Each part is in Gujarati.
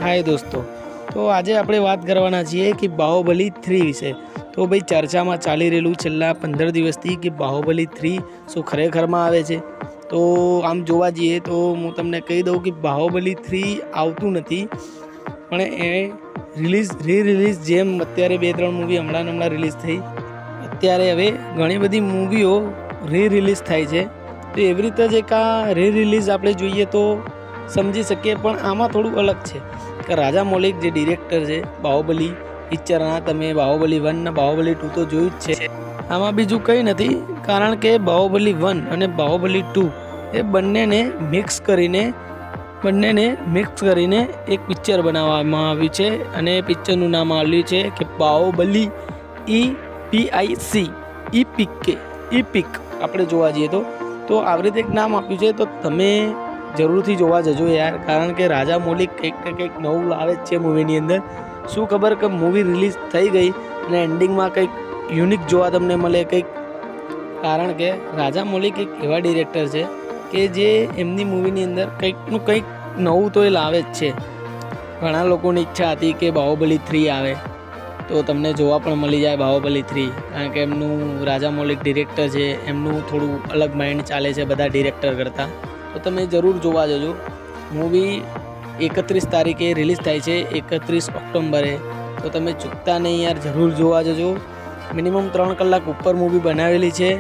હાય દોસ્તો, તો આજે આપણે વાત કરવાના છીએ કે બાહુબલી 3 વિશે. તો ભાઈ ચર્ચામાં ચાલી રહેલું છેલ્લા 15 દિવસથી કે બાહુબલી 3 શું ખરેખરમાં આવે છે. તો આમ જોવા જઈએ તો હું તમને કહી દઉં કે બાહુબલી 3 આવતું નથી, પણ એ રિલીઝ જેમ અત્યારે 2-3 મૂવી હમણાં રિલીઝ થઈ, અત્યારે હવે ઘણી બધી મૂવીઓ રિલીઝ થાય છે. તો એવી રીતે જ એક આ રિલીઝ આપણે જોઈએ તો સમજી શકીએ, પણ આમાં થોડું અલગ છે કે રાજા મૌલિક જે ડિરેક્ટર છે બાહુબલી પિક્ચરના, તમે બાહુબલી 1 ને બાહુબલી 2 તો જોયું જ છે. આમાં બીજું કંઈ નથી, કારણ કે બાહુબલી 1 અને બાહુબલી 2 એ બંનેને મિક્સ કરીને એક પિક્ચર બનાવવામાં આવ્યું છે, અને પિક્ચરનું નામ આવ્યું છે કે બાહુબલી ઇપિક આપણે જોવા જઈએ તો આવી રીતે એક નામ આપ્યું છે. તો તમે જરૂરથી જોવા જજો યાર, કારણ કે રાજા મૌલિક કંઈક ને કંઈક નવું લાવે જ છે મૂવીની અંદર. શું ખબર કે મૂવી રિલીઝ થઈ ગઈ અને એન્ડિંગમાં કંઈક યુનિક જોવા તમને મળે કંઈક, કારણ કે રાજા મૌલિક એક એવા ડિરેક્ટર છે કે જે એમની મૂવીની અંદર કંઈકનું કંઈક નવું તો એ લાવે જ છે. ઘણા લોકોની ઈચ્છા હતી કે બાહુબલી 3 આવે તો તમને જોવા પણ મળી જાય બાહુબલી 3, કારણ કે એમનું રાજા મૌલિક ડિરેક્ટર છે, એમનું થોડું અલગ માઇન્ડ ચાલે છે બધા ડિરેક્ટર કરતાં. તો તમે જરૂર જોવા જજો. મૂવી 31 તારીખે રિલીઝ થાય છે, 31 ઓક્ટોબરે. તો તમે ચૂકતા નહીં યાર, જરૂર જોવા જજો. મિનિમમ 3 કલાક ઉપર મૂવી બનાવેલી છે,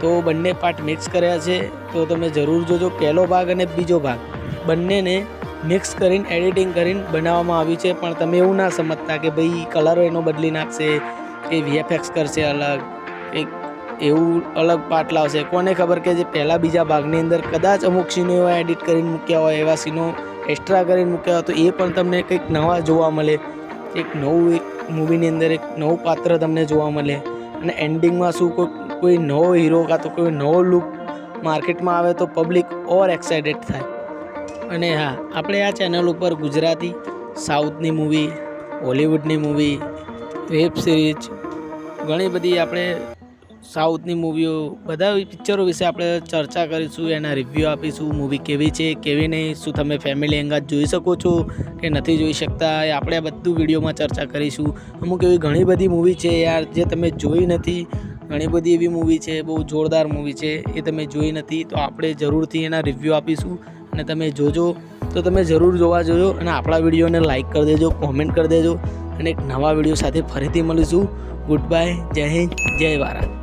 તો બંને પાર્ટ મિક્સ કર્યા છે. તો તમે જરૂર જોજો. પહેલો ભાગ અને બીજો ભાગ બંનેને મિક્સ કરીને એડિટિંગ કરીને બનાવવામાં આવ્યું છે. પણ તમે એવું ના સમજતા કે ભાઈ કલરો એનો બદલી નાખશે કે VFX કરશે અલગ, એક એવું અલગ પાર્ટ લાવશે. કોને ખબર કે જે પહેલાં બીજા ભાગની અંદર કદાચ અમુક સીનો એવા એડિટ કરીને મૂક્યા હોય, એવા સીનો એક્સ્ટ્રા કરીને મૂક્યા હોય, તો એ પણ તમને કંઈક નવા જોવા મળે. એક મૂવીની અંદર એક નવું પાત્ર તમને જોવા મળે, અને એન્ડિંગમાં શું કોઈ નવો હીરો કાં તો કોઈ નવો લુક માર્કેટમાં આવે તો પબ્લિક ઓર એક્સાઇટેડ થાય. અને હા, આપણે આ ચેનલ ઉપર ગુજરાતી, સાઉથની મૂવી, હોલિવૂડની મૂવી, વેબ સિરીઝ, ઘણી બધી આપણે સાઉથની મૂવીઓ, બધા પિક્ચરો વિશે આપણે ચર્ચા કરીશું, એના રિવ્યૂ આપીશું. મૂવી કેવી છે કેવી નહીં, શું તમે ફેમિલી અંગાત જોઈ શકો છો કે નથી જોઈ શકતા, એ આપણે આ બધું વિડીયોમાં ચર્ચા કરીશું. અમુક એવી ઘણી બધી મૂવી છે યાર જે તમે જોઈ નથી, ઘણી બધી એવી મૂવી છે બહુ જોરદાર મૂવી છે એ તમે જોઈ નથી, તો આપણે જરૂરથી એના રિવ્યૂ આપીશું અને તમે જોજો. તો તમે જરૂર જોવા જોજો, અને આપણા વિડીયોને લાઇક કરી દેજો, કોમેન્ટ કરી દેજો, અને એક નવા વિડીયો સાથે ફરીથી મળીશું. ગુડ બાય, જય હિન્દ, જય ભારત.